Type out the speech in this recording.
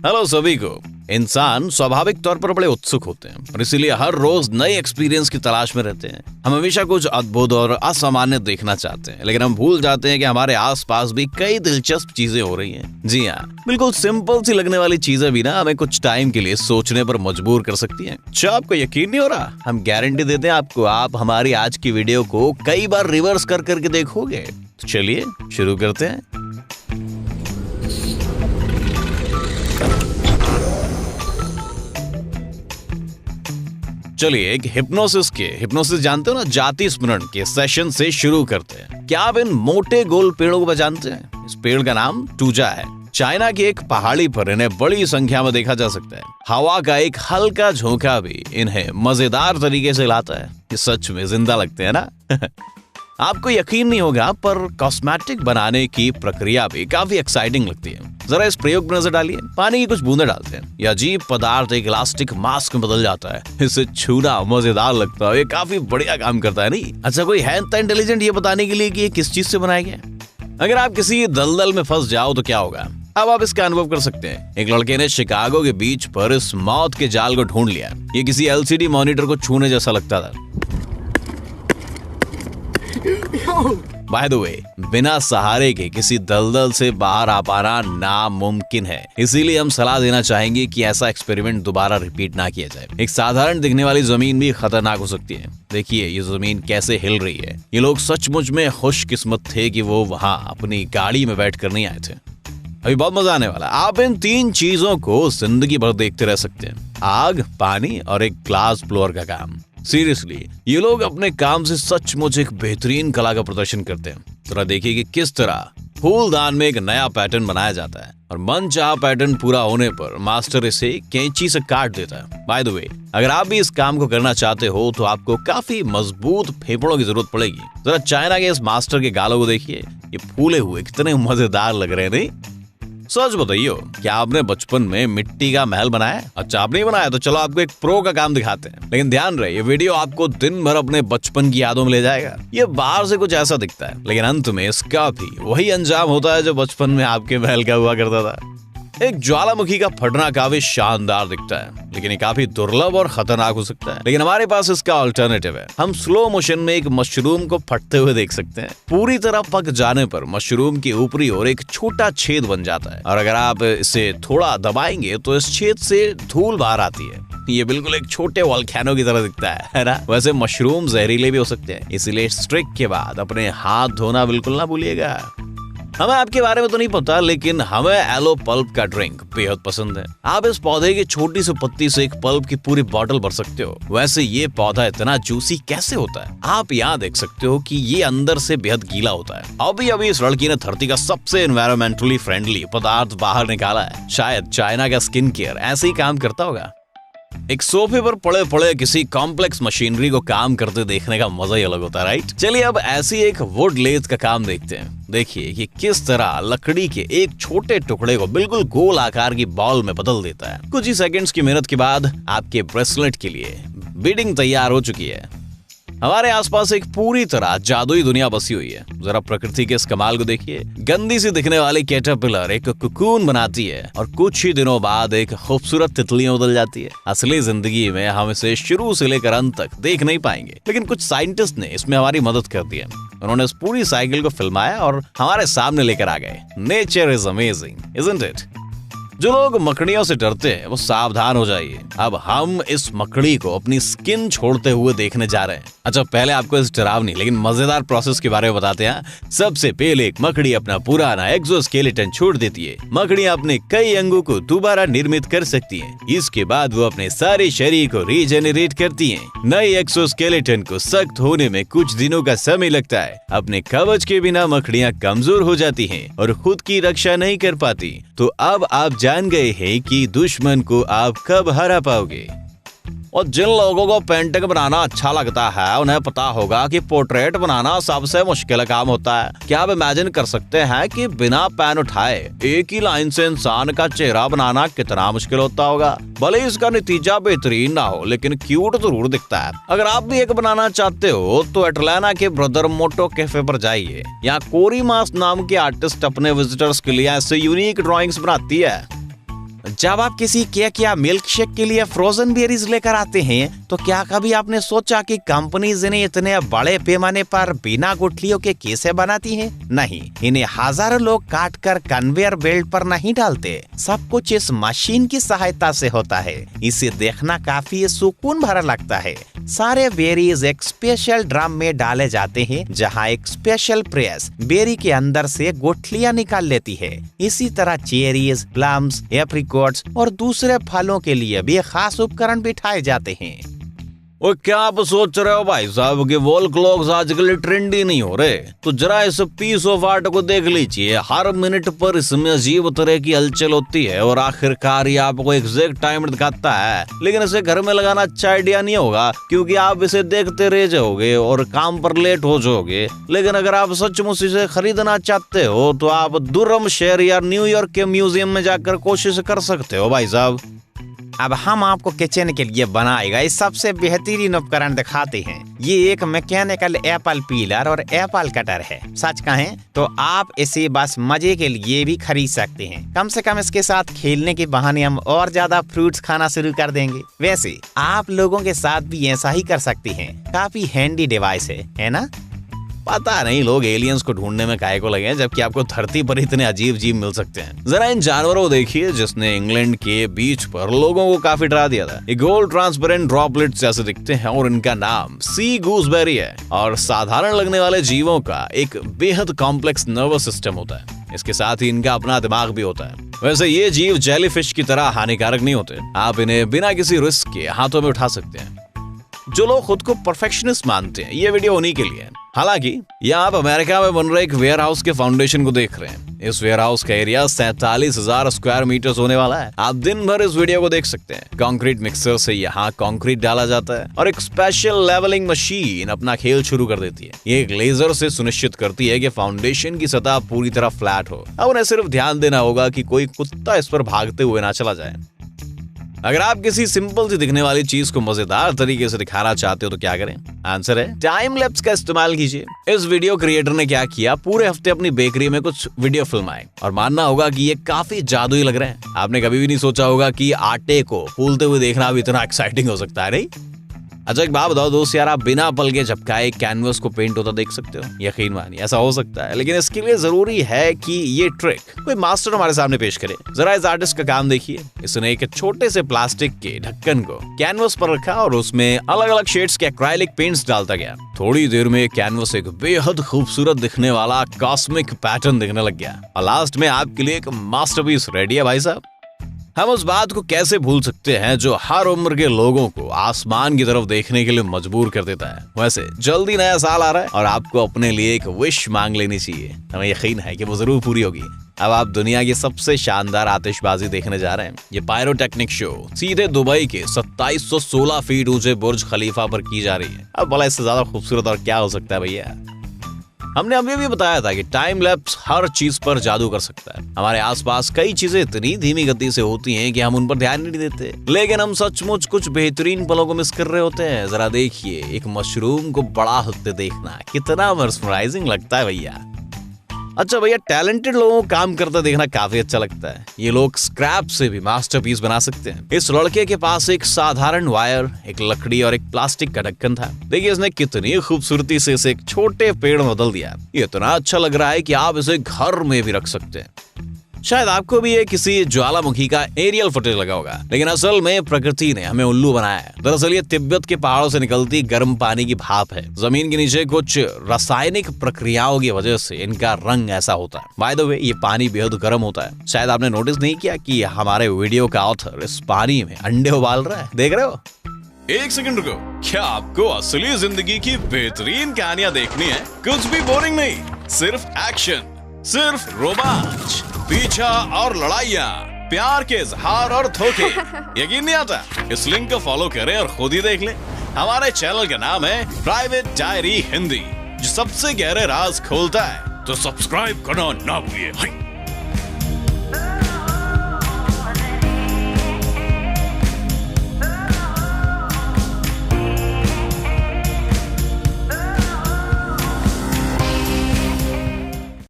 Hello सभी को। इंसान स्वाभाविक तौर पर बड़े उत्सुक होते हैं और इसीलिए हर रोज नए एक्सपीरियंस की तलाश में रहते हैं। हम हमेशा कुछ अद्भुत और असामान्य देखना चाहते हैं, लेकिन हम भूल जाते हैं कि हमारे आसपास भी कई दिलचस्प चीजें हो रही हैं। जी हाँ, बिल्कुल सिंपल सी लगने वाली चीजें भी ना हमें कुछ टाइम के लिए सोचने पर मजबूर कर सकती हैं। क्या आपको यकीन नहीं हो रहा? हम गारंटी देते हैं आपको, आप हमारी आज की वीडियो को कई बार रिवर्स कर करके देखोगे। तो चलिए शुरू करते हैं। चलिए एक हिप्नोसिस जानते हो ना, जाति स्मरण के सेशन से शुरू करते हैं। क्या आप इन मोटे गोल पेड़ों को जानते हैं? इस पेड़ का नाम टूजा है। चाइना की एक पहाड़ी पर इन्हें बड़ी संख्या में देखा जा सकता है। हवा का एक हल्का झोंका भी इन्हें मजेदार तरीके से लाता है। ये सच में जिंदा लगते हैं ना? आपको यकीन नहीं होगा, पर कॉस्मेटिक बनाने की प्रक्रिया भी काफी एक्साइटिंग लगती है। जरा इस प्रयोग पर नजर डालिए। पानी की कुछ बूंदे डालते हैं, यह अजीब पदार्थ एक इलास्टिक मास्क में बदल जाता है। इसे छूना मजेदार लगता है। ये काफी बढ़िया काम करता है नहीं? अच्छा, कोई है इतना इंटेलिजेंट ये बताने के लिए कि ये किस चीज से बनाया गया? अगर आप किसी दलदल में फंस जाओ तो क्या होगा? अब आप इसका अनुभव कर सकते हैं। एक लड़के ने शिकागो के बीच पर इस मौत के जाल को ढूंढ लिया। ये किसी LCD मॉनिटर को छूने जैसा लगता था। बाय द वे, बिना सहारे के किसी दलदल से बाहर आ पाना नामुमकिन है। इसीलिए हम सलाह देना चाहेंगे कि ऐसा एक्सपेरिमेंट दोबारा रिपीट ना किया जाए। एक साधारण दिखने वाली जमीन भी खतरनाक हो सकती है। देखिए ये जमीन कैसे हिल रही है। ये लोग सचमुच में खुशकिस्मत थे कि वो वहां अपनी गाड़ी में बैठ कर नहीं आए थे। अभी बहुत मजा आने वाला। आप इन 3 चीजों को जिंदगी भर देखते रह सकते हैं: आग, पानी और एक ग्लास ब्लोअर का काम। सीरियसली, ये लोग अपने काम से सचमुच एक बेहतरीन कला का प्रदर्शन करते हैं। जरा देखिए कि किस तरह फूलदान में एक नया पैटर्न बनाया जाता है और मनचाहा पैटर्न पूरा होने पर मास्टर इसे कैंची से काट देता है। बाय द वे, अगर आप भी इस काम को करना चाहते हो तो आपको काफी मजबूत फेफड़ों की जरूरत पड़ेगी। जरा चाइना के इस मास्टर के गालों को देखिए, ये फूले हुए कितने मजेदार लग रहे हैं नहीं? सच बताइए, क्या आपने बचपन में मिट्टी का महल बनाया? अच्छा, आप नहीं बनाया तो चलो आपको एक प्रो का काम दिखाते हैं। लेकिन ध्यान रहे, ये वीडियो आपको दिन भर अपने बचपन की यादों में ले जाएगा। ये बाहर से कुछ ऐसा दिखता है, लेकिन अंत में इसका भी वही अंजाम होता है जो बचपन में आपके महल का हुआ करता था। एक ज्वालामुखी का फटना काफी शानदार दिखता है, लेकिन ये काफी दुर्लभ और खतरनाक हो सकता है। लेकिन हमारे पास इसका अल्टरनेटिव है। हम स्लो मोशन में एक मशरूम को फटते हुए देख सकते हैं। पूरी तरह पक जाने पर मशरूम की ऊपरी ओर एक छोटा छेद बन जाता है और अगर आप इसे थोड़ा दबाएंगे तो इस छेद से धूल बाहर आती है। ये बिल्कुल एक छोटे वोल्केनो की तरह दिखता है ना? वैसे मशरूम जहरीले भी हो सकते हैं, इसलिए इस ट्रिक के बाद अपने हाथ धोना बिल्कुल ना भूलिएगा। हमें आपके बारे में तो नहीं पता, लेकिन हमें एलो पल्प का ड्रिंक बेहद पसंद है। आप इस पौधे की छोटी सी पत्ती से एक पल्प की पूरी बोतल भर सकते हो। वैसे ये पौधा इतना जूसी कैसे होता है? आप यहाँ देख सकते हो कि ये अंदर से बेहद गीला होता है। अभी इस लड़की ने धरती का सबसे एनवायरमेंटली फ्रेंडली पदार्थ बाहर निकाला है। शायद चाइना का स्किन केयर ऐसे ही काम करता होगा। एक सोफे पर पड़े पड़े किसी कॉम्प्लेक्स मशीनरी को काम करते देखने का मजा ही अलग होता है, राइट? चलिए अब ऐसी एक वुड लेथ का काम देखते हैं। देखिए कि किस तरह लकड़ी के एक छोटे टुकड़े को बिल्कुल गोल आकार की बॉल में बदल देता है। कुछ ही सेकंड्स की मेहनत के बाद आपके ब्रेसलेट के लिए बीडिंग तैयार हो चुकी है। हमारे आसपास एक पूरी तरह जादुई दुनिया बसी हुई है। जरा प्रकृति के इस कमाल को देखिए। गंदी सी दिखने वाली कैटरपिलर एक कुकून बनाती है और कुछ ही दिनों बाद एक खूबसूरत तितली में बदल जाती है। असली जिंदगी में हम इसे शुरू से लेकर अंत तक देख नहीं पाएंगे, लेकिन कुछ साइंटिस्ट ने इसमें हमारी मदद कर दी है। उन्होंने इस पूरी साइकिल को फिल्माया और हमारे सामने लेकर आ गए। Nature is amazing, isn't it? जो लोग मकड़ियों से डरते हैं वो सावधान हो जाइए। अब हम इस मकड़ी को अपनी स्किन छोड़ते हुए देखने जा रहे हैं। अच्छा, पहले आपको इस डरावनी लेकिन मजेदार प्रोसेस के बारे में बताते हैं। सबसे पहले एक मकड़ी अपना पुराना एक्सोस्केलेटन छोड़ देती है। मकड़ियां अपने कई अंगों को दोबारा निर्मित कर सकती हैं। इसके बाद वो अपने सारे शरीर को रीजेनरेट करती हैं। नए एक्सोस्केलेटन को सख्त होने में कुछ दिनों का समय लगता है। अपने कवच के बिना मकड़ियां कमजोर हो जाती हैं और खुद की रक्षा नहीं कर पाती। तो अब आप जान गए हैं कि दुश्मन को आप कब हरा पाओगे। और जिन लोगों को पेंटिंग बनाना अच्छा लगता है उन्हें पता होगा कि पोर्ट्रेट बनाना सबसे मुश्किल काम होता है। क्या आप इमेजिन कर सकते हैं कि बिना पेन उठाए एक ही लाइन से इंसान का चेहरा बनाना कितना मुश्किल होता होगा? भले ही इसका नतीजा बेहतरीन ना हो, लेकिन क्यूट जरूर दिखता है। अगर आप भी एक बनाना चाहते हो तो एटलाना के ब्रदर मोटो कैफे पर जाइए। यहाँ कोरी मास नाम के आर्टिस्ट अपने विजिटर्स के लिए ऐसे यूनिक ड्राइंग्स बनाती है। जब आप किसी केक या मिल्क शेक के लिए फ्रोजन बेरीज लेकर आते हैं तो क्या कभी आपने सोचा कि कंपनीज इन्हें इतने बड़े पैमाने पर बिना गुठलियों के कैसे बनाती हैं? नहीं, इन्हें हजारों लोग काट कर कन्वेयर बेल्ट पर नहीं डालते। सब कुछ इस मशीन की सहायता से होता है। इसे देखना काफी सुकून भरा लगता है। सारे बेरीज एक स्पेशल ड्रम में डाले जाते हैं जहां एक स्पेशल प्रेस बेरी के अंदर से गुठलियां निकाल लेती है। इसी तरह चेरीज, प्लम्स, एप्रिकॉट्स और दूसरे फलों के लिए भी खास उपकरण बिठाए जाते हैं। और क्या आप सोच रहे हो भाई साहब कि वॉल क्लॉक्स आजकल ट्रेंडी नहीं हो रहे? तो जरा इस पीस ऑफ आर्ट को देख लीजिए। हर मिनट पर इसमें अजीब तरह की हलचल होती है और आखिरकार ये आपको एग्जैक्ट टाइम दिखाता है। लेकिन इसे घर में लगाना अच्छा आइडिया नहीं होगा, क्योंकि आप इसे देखते रह जाओगे और काम पर लेट हो जाओगे। लेकिन अगर आप सचमुच इसे खरीदना चाहते हो तो आप दुर्रम शहर या न्यूयॉर्क के म्यूजियम में जाकर कोशिश कर सकते हो भाई साहब। अब हम आपको किचन के लिए बनाएगा इस सबसे बेहतरीन उपकरण दिखाते हैं। ये एक मैकेनिकल एप्पल पीलर और एप्पल कटर है। सच कहें तो आप इसे बस मजे के लिए भी खरीद सकते हैं। कम से कम इसके साथ खेलने के बहाने हम और ज्यादा फ्रूट्स खाना शुरू कर देंगे। वैसे आप लोगों के साथ भी ऐसा ही कर सकते हैं। काफी हैंडी डिवाइस है ना? पता नहीं लोग एलियंस को ढूंढने में काहे को लगे हैं, जबकि आपको धरती पर इतने अजीब जीव मिल सकते हैं। जरा इन जानवरों को देखिए जिसने इंग्लैंड के बीच पर लोगों को काफी डरा दिया था। ये गोल्ड ट्रांसपेरेंट ड्रॉपलेट्स जैसे दिखते हैं और इनका नाम सी गूसबेरी है। और साधारण लगने वाले जीवों का एक बेहद कॉम्प्लेक्स नर्वस सिस्टम होता है। इसके साथ ही इनका अपना दिमाग भी होता है। वैसे ये जीव जेलीफिश की तरह हानिकारक नहीं होते। आप इन्हें बिना किसी रिस्क के हाथों में उठा सकते हैं। जो लोग खुद को परफेक्शनिस्ट मानते हैं, ये वीडियो उन्हीं के लिए है। हालांकि यहाँ आप अमेरिका में बन रहे एक वेयर हाउस के फाउंडेशन को देख रहे हैं। इस वेयर हाउस का एरिया 47,000 स्क्वायर मीटर होने वाला है। आप दिन भर इस वीडियो को देख सकते हैं। कंक्रीट मिक्सर से यहाँ कंक्रीट डाला जाता है और एक स्पेशल लेवलिंग मशीन अपना खेल शुरू कर देती है। ये एक लेजर से सुनिश्चित करती है कि फाउंडेशन की सतह पूरी तरह फ्लैट हो। अब उन्हें सिर्फ ध्यान देना होगा कि कोई कुत्ता इस पर भागते हुए ना चला जाए। अगर आप किसी सिंपल सी दिखने वाली चीज को मजेदार तरीके से दिखाना चाहते हो तो क्या करें? आंसर है टाइम लैप्स का इस्तेमाल कीजिए। इस वीडियो क्रिएटर ने क्या किया, पूरे हफ्ते अपनी बेकरी में कुछ वीडियो फिल्माए और मानना होगा कि ये काफी जादुई लग रहे हैं। आपने कभी भी नहीं सोचा होगा कि आटे को फूलते हुए देखना भी इतना एक्साइटिंग हो सकता है, नहीं? अच्छा एक बात बताओ दोस्त यार, आप बिना पल के झपकाए कैनवस को पेंट होता देख सकते हो? यकीन मानिए ऐसा हो सकता है, लेकिन इसके लिए जरूरी है कि ये ट्रिक कोई मास्टर हमारे सामने पेश करे। जरा इस आर्टिस्ट का काम देखिए। इसने एक छोटे से प्लास्टिक के ढक्कन को कैनवस पर रखा और उसमें अलग अलग शेड्स के एक्राइलिक पेंट्स डालता गया। थोड़ी देर में कैनवस एक बेहद खूबसूरत दिखने वाला कॉस्मिक पैटर्न दिखने लग गया और लास्ट में आपके लिए एक मास्टरपीस रेडी है भाई साहब। हम उस बात को कैसे भूल सकते हैं जो हर उम्र के लोगों को आसमान की तरफ देखने के लिए मजबूर कर देता है। वैसे जल्दी नया साल आ रहा है और आपको अपने लिए एक विश मांग लेनी चाहिए। हमें यकीन है कि वो जरूर पूरी होगी। अब आप दुनिया की सबसे शानदार आतिशबाजी देखने जा रहे हैं। ये पायरोटेक्निक शो सीधे दुबई के 2716 फीट ऊंचे बुर्ज खलीफा पर की जा रही है। अब भला इससे ज्यादा खूबसूरत और क्या हो सकता है भैया। हमने अभी भी बताया था कि टाइम लैप्स हर चीज पर जादू कर सकता है। हमारे आसपास कई चीजें इतनी धीमी गति से होती हैं कि हम उन पर ध्यान नहीं देते, लेकिन हम सचमुच कुछ बेहतरीन पलों को मिस कर रहे होते हैं। जरा देखिए, एक मशरूम को बड़ा होते देखना कितना मर्समराइजिंग लगता है भैया। अच्छा भैया, टैलेंटेड लोगों को काम करता देखना काफी अच्छा लगता है। ये लोग स्क्रैप से भी मास्टरपीस बना सकते हैं। इस लड़के के पास एक साधारण वायर, एक लकड़ी और एक प्लास्टिक का ढक्कन था। देखिए इसने कितनी खूबसूरती से इसे एक छोटे पेड़ में बदल दिया। ये इतना अच्छा लग रहा है कि आप इसे घर में भी रख सकते हैं। शायद आपको भी ये किसी ज्वालामुखी का एरियल फुटेज लगा होगा, लेकिन असल में प्रकृति ने हमें उल्लू बनाया है। दरअसल ये तिब्बत के पहाड़ों से निकलती गर्म पानी की भाप है। जमीन के नीचे कुछ रासायनिक प्रक्रियाओं की वजह से इनका रंग ऐसा होता है। बाय द वे, ये पानी बेहद गर्म होता है। शायद आपने नोटिस नहीं किया कि हमारे वीडियो का ऑथर इस पानी में अंडे उबाल रहा है। देख रहे हो? एक सेकंड रुको, क्या आपको असली जिंदगी की बेहतरीन कहानियां देखनी है? कुछ भी बोरिंग नहीं, सिर्फ एक्शन, सिर्फ रोमांच, पीछा और लड़ाइयाँ, प्यार के इजहार और धोखे। यकीन नहीं आता? इस लिंक को फॉलो करें और खुद ही देख लें। हमारे चैनल का नाम है प्राइवेट डायरी हिंदी, जो सबसे गहरे राज खोलता है। तो सब्सक्राइब करना ना भूलिए।